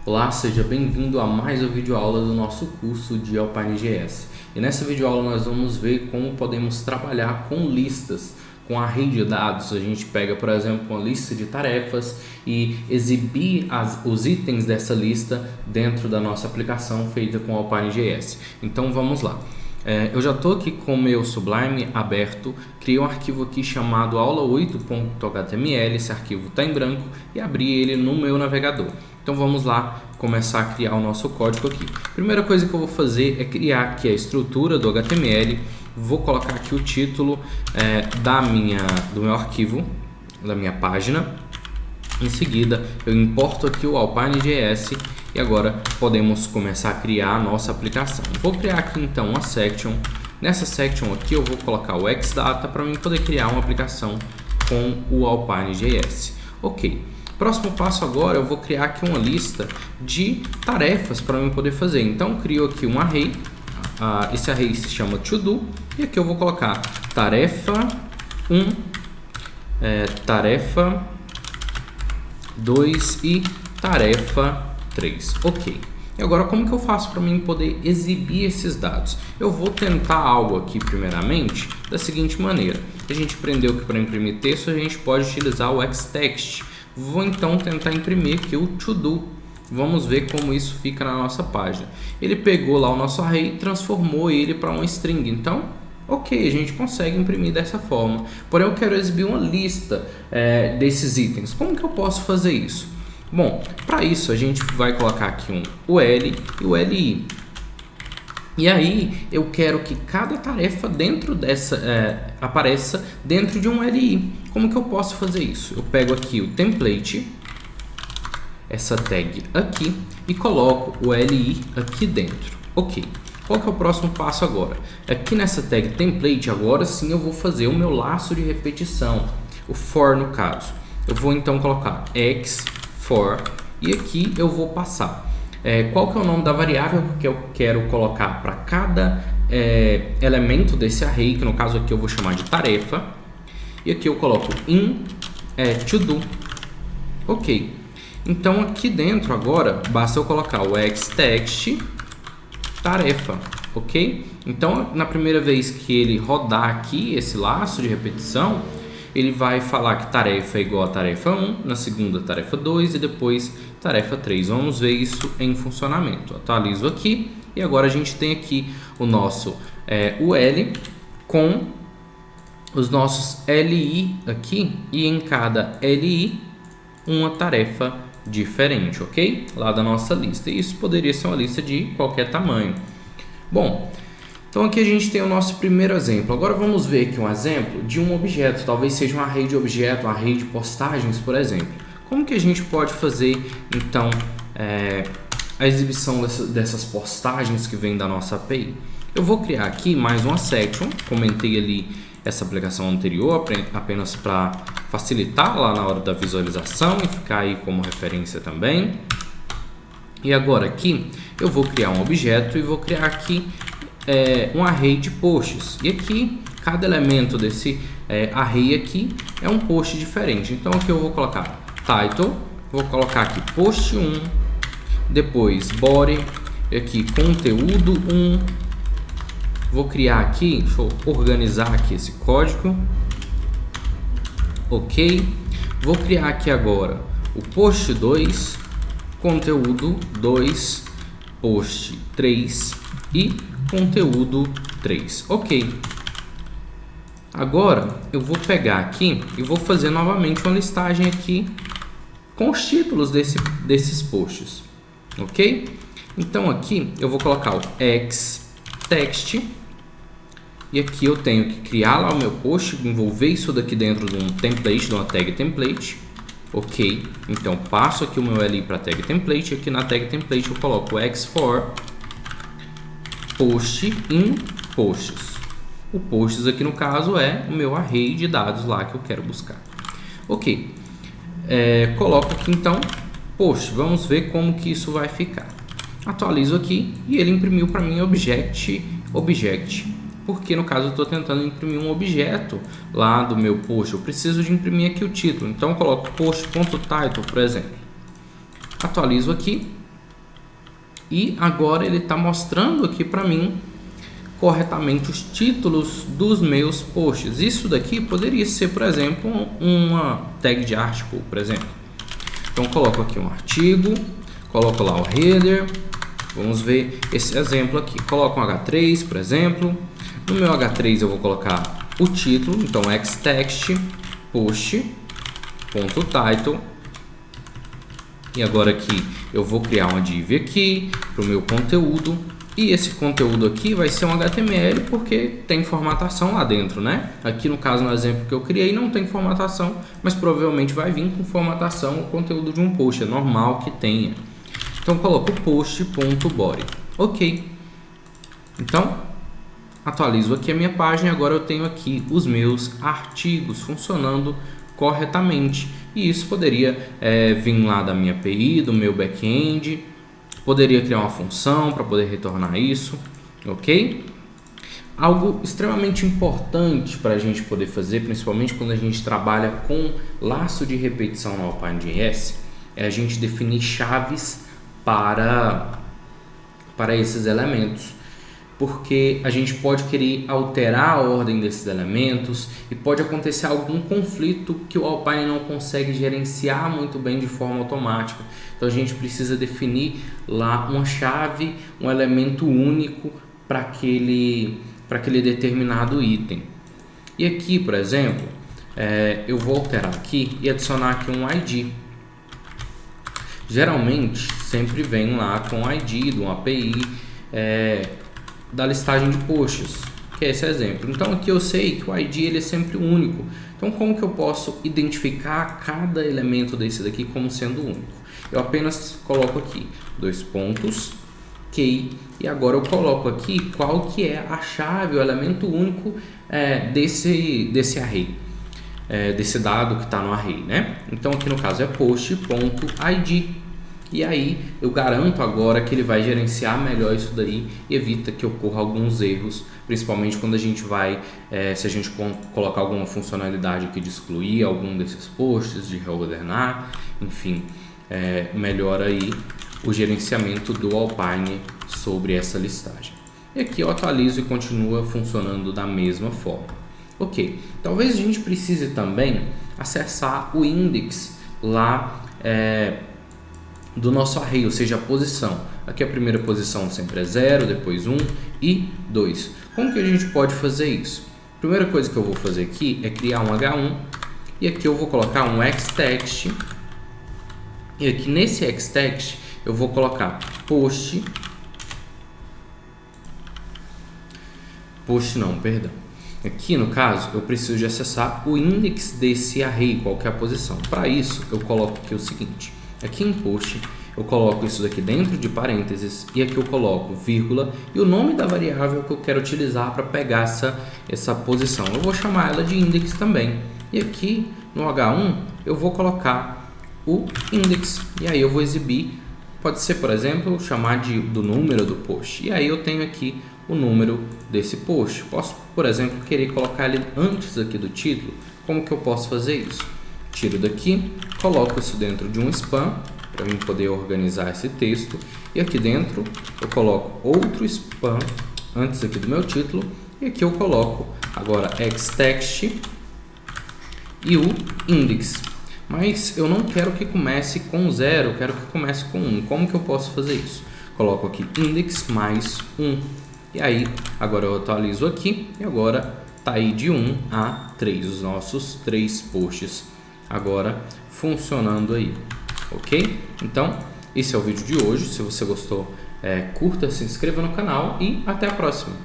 Olá, seja bem-vindo a mais uma videoaula do nosso curso de Alpine.js. E nessa videoaula nós vamos ver como podemos trabalhar com listas, com array de dados. A gente pega, por exemplo, uma lista de tarefas e exibir os itens dessa lista dentro da nossa aplicação feita com Alpine.js. Então vamos lá. Eu já estou aqui com o meu Sublime aberto, criei um arquivo aqui chamado aula8.html, esse arquivo está em branco e abri ele no meu navegador. Então vamos lá começar a criar o nosso código aqui. Primeira coisa que eu vou fazer é criar aqui a estrutura do HTML, vou colocar aqui o título do meu arquivo, da minha página. Em seguida eu importo aqui o Alpine.js e agora podemos começar a criar a nossa aplicação. Vou criar aqui então uma section. Nessa section aqui eu vou colocar o Xdata para mim poder criar uma aplicação com o Alpine.js. Ok. Próximo passo agora eu vou criar aqui uma lista de tarefas para mim poder fazer. Então eu crio aqui um array. Esse array se chama todo e aqui eu vou colocar tarefa 1, tarefa 2 e tarefa 3. Ok. E agora como que eu faço para mim poder exibir esses dados? Eu vou tentar algo aqui primeiramente da seguinte maneira. A gente aprendeu que para imprimir texto a gente pode utilizar o Xtext. Vou então tentar imprimir aqui o todo. Vamos ver como isso fica na nossa página. Ele pegou lá o nosso array e transformou ele para uma string. Então, ok, a gente consegue imprimir dessa forma. Porém, eu quero exibir uma lista desses itens. Como que eu posso fazer isso? Bom, para isso a gente vai colocar aqui o L e o LI. E aí eu quero que cada tarefa dentro dessa apareça dentro de um LI. Como que eu posso fazer isso? Eu pego aqui o template, essa tag aqui, e coloco o LI aqui dentro. Ok. Qual que é o próximo passo agora? Aqui nessa tag template, agora sim eu vou fazer o meu laço de repetição, o for no caso. Eu vou então colocar x for e aqui eu vou passar. Qual que é o nome da variável que eu quero colocar para cada elemento desse array, que no caso aqui eu vou chamar de tarefa. E aqui eu coloco in todo. Ok. Então aqui dentro agora basta eu colocar o xtext tarefa, ok? Então na primeira vez que ele rodar aqui esse laço de repetição, ele vai falar que tarefa é igual a tarefa 1, na segunda tarefa 2 e depois tarefa 3. Vamos ver isso em funcionamento. Atualizo aqui e agora a gente tem aqui o nosso UL com os nossos LI aqui e em cada LI uma tarefa diferente, ok? Lá da nossa lista. E isso poderia ser uma lista de qualquer tamanho. Bom, então aqui a gente tem o nosso primeiro exemplo. Agora vamos ver aqui um exemplo de um objeto. Talvez seja um array de objeto, um array de postagens, por exemplo. Como que a gente pode fazer, então, a exibição dessas postagens que vem da nossa API? Eu vou criar aqui mais uma section. Comentei ali essa aplicação anterior, apenas para facilitar lá na hora da visualização e ficar aí como referência também. E agora aqui eu vou criar um objeto e vou criar aqui um array de posts. E aqui cada elemento desse array aqui é um post diferente. Então aqui eu vou colocar title, vou colocar aqui post 1, depois body, e aqui conteúdo 1. Vou criar aqui, deixa eu organizar aqui esse código. Ok. Vou criar aqui agora o post 2, conteúdo 2, post 3 e conteúdo 3. Ok. Agora eu vou pegar aqui e vou fazer novamente uma listagem aqui com os títulos desses posts. Ok? Então aqui eu vou colocar o xtext e aqui eu tenho que criar lá o meu post, envolver isso daqui dentro de um template, de uma tag template. Ok, então passo aqui o meu LI para tag template. Aqui na tag template eu coloco o x_for post in posts. O posts aqui no caso é o meu array de dados lá que eu quero buscar. Ok, coloco aqui então post. Vamos ver como que isso vai ficar. Atualizo aqui e ele imprimiu para mim object, porque no caso eu estou tentando imprimir um objeto lá do meu post. Eu preciso de imprimir aqui o título, então eu coloco post.title, por exemplo. Atualizo aqui E agora ele está mostrando aqui para mim corretamente os títulos dos meus posts. Isso daqui poderia ser, por exemplo, uma tag de article, por exemplo. Então coloco aqui um artigo, coloco lá o header. Vamos ver esse exemplo aqui. Coloco um H3, por exemplo. No meu H3 eu vou colocar o título, então xtext post.title. E agora aqui eu vou criar uma div aqui para o meu conteúdo. E esse conteúdo aqui vai ser um HTML porque tem formatação lá dentro, né? Aqui no caso, no exemplo que eu criei, não tem formatação, mas provavelmente vai vir com formatação o conteúdo de um post. É normal que tenha. Então coloco post.body. Ok. Então atualizo aqui a minha página e agora eu tenho aqui os meus artigos funcionando corretamente. E isso poderia vir lá da minha API, do meu back-end. Poderia criar uma função para poder retornar isso, ok? Algo extremamente importante para a gente poder fazer, principalmente quando a gente trabalha com laço de repetição no Alpine.js, é a gente definir chaves para esses elementos. Porque a gente pode querer alterar a ordem desses elementos e pode acontecer algum conflito que o Alpine não consegue gerenciar muito bem de forma automática. Então a gente precisa definir lá uma chave, um elemento único para aquele determinado item. E aqui, por exemplo, eu vou alterar aqui e adicionar aqui um ID. Geralmente sempre vem lá com o ID de uma API, da listagem de posts, que é esse exemplo. Então aqui eu sei que o ID ele é sempre único. Então como que eu posso identificar cada elemento desse daqui como sendo único? Eu apenas coloco aqui 2 pontos, key, e agora eu coloco aqui qual que é a chave, o elemento único desse array, desse dado que está no array, né? Então aqui no caso é post.id. E aí eu garanto agora que ele vai gerenciar melhor isso daí e evita que ocorra alguns erros, principalmente quando a gente vai, se a gente colocar alguma funcionalidade aqui de excluir algum desses posts, de reordenar, enfim, melhora aí o gerenciamento do Alpine sobre essa listagem. E aqui eu atualizo e continua funcionando da mesma forma. Ok, talvez a gente precise também acessar o index lá do nosso array, ou seja, a posição. Aqui a primeira posição sempre é 0, depois 1 e 2. Como que a gente pode fazer isso? A primeira coisa que eu vou fazer aqui é criar um H1 e aqui eu vou colocar um xtext e aqui nesse xtext eu vou colocar post não, perdão. Aqui no caso eu preciso de acessar o index desse array, qual que é a posição. Para isso eu coloco aqui o seguinte: aqui em post eu coloco isso daqui dentro de parênteses e aqui eu coloco vírgula e o nome da variável que eu quero utilizar para pegar essa posição. Eu vou chamar ela de index também. E aqui no H1 eu vou colocar o index e aí eu vou exibir, pode ser, por exemplo, chamar do número do post. E aí eu tenho aqui o número desse post. Posso, por exemplo, querer colocar ele antes aqui do título. Como que eu posso fazer isso? Tiro daqui, coloco isso dentro de um span para mim poder organizar esse texto e aqui dentro eu coloco outro span antes aqui do meu título e aqui eu coloco agora xtext e o index, mas eu não quero que comece com 0, eu quero que comece com 1. Como que eu posso fazer isso? Coloco aqui index mais 1 e aí agora eu atualizo aqui e agora tá aí de 1 a 3 os nossos 3 posts agora funcionando aí, ok? Então esse é o vídeo de hoje. Se você gostou, curta, se inscreva no canal e até a próxima.